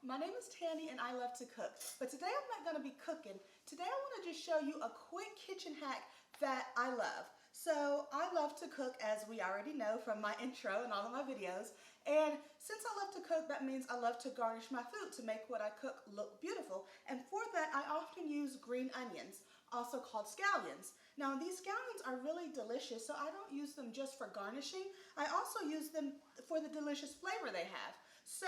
my name is Tanny and I love to cook, but today I'm not going to be cooking. Today I want to just show you a quick kitchen hack that I love. So I love to cook, as we already know from my intro and all of my videos, and since I love to cook, that means I love to garnish my food to make what I cook look beautiful, and for that I often use green onions, also called scallions. Now these scallions are really delicious, so I don't use them just for garnishing. I also use them for the delicious flavor they have. So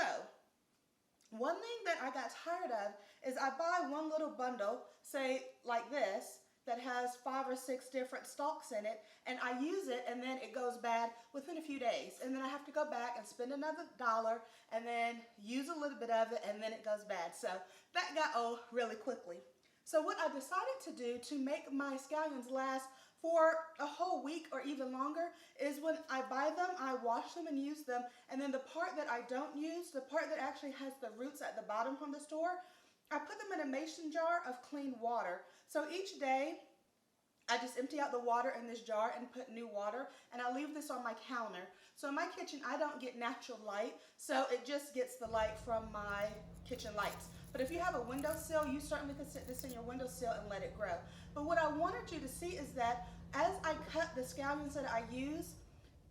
one thing that I got tired of is I buy one little bundle, say like this, that has 5 or 6 different stalks in it, and I use it and then it goes bad within a few days, and then I have to go back and spend another $1 and then use a little bit of it and then it goes bad. So that got old really quickly. So what I decided to do to make my scallions last for a whole week or even longer is when I buy them, I wash them and use them, and then the part that I don't use, the part that actually has the roots at the bottom from the store, I put them in a mason jar of clean water. So each day I just empty out the water in this jar and put new water, and I leave this on my counter. So in my kitchen, I don't get natural light, so it just gets the light from my kitchen lights. But if you have a windowsill, you certainly could sit this in your windowsill and let it grow. But what I wanted you to see is that as I cut the scallions that I use,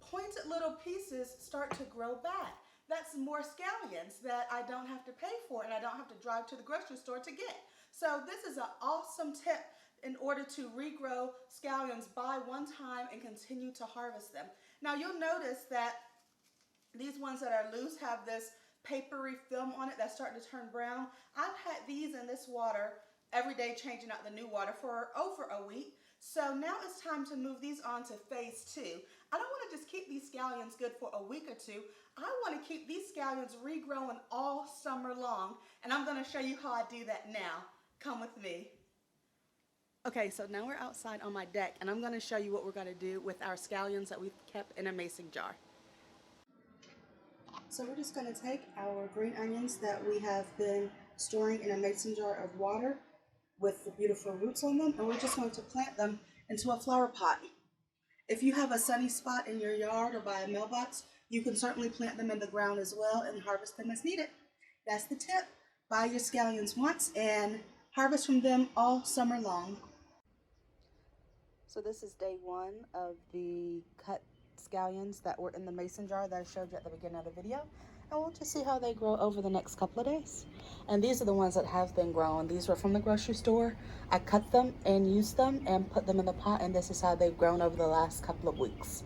pointed little pieces start to grow back. That's more scallions that I don't have to pay for and I don't have to drive to the grocery store to get. So this is an awesome tip in order to regrow scallions. Buy one time and continue to harvest them. Now you'll notice that these ones that are loose have this papery film on it that's starting to turn brown. I've had these in this water every day, changing out the new water for over a week. So now it's time to move these on to phase 2. I don't want to just keep these scallions good for a week or two. I want to keep these scallions regrowing all summer long, and I'm going to show you how I do that now. Come with me. Okay, so now we're outside on my deck, and I'm going to show you what we're going to do with our scallions that we've kept in a mason jar. So we're just going to take our green onions that we have been storing in a mason jar of water with the beautiful roots on them, and we're just going to plant them into a flower pot. If you have a sunny spot in your yard or by a mailbox, you can certainly plant them in the ground as well and harvest them as needed. That's the tip. Buy your scallions once and harvest from them all summer long. So this is day 1 of the cut scallions that were in the mason jar that I showed you at the beginning of the video, and we'll just see how they grow over the next couple of days. And these are the ones that have been grown. These were from the grocery store. I cut them and used them and put them in the pot, and this is how they've grown over the last couple of weeks.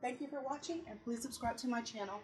Thank you for watching, and please subscribe to my channel.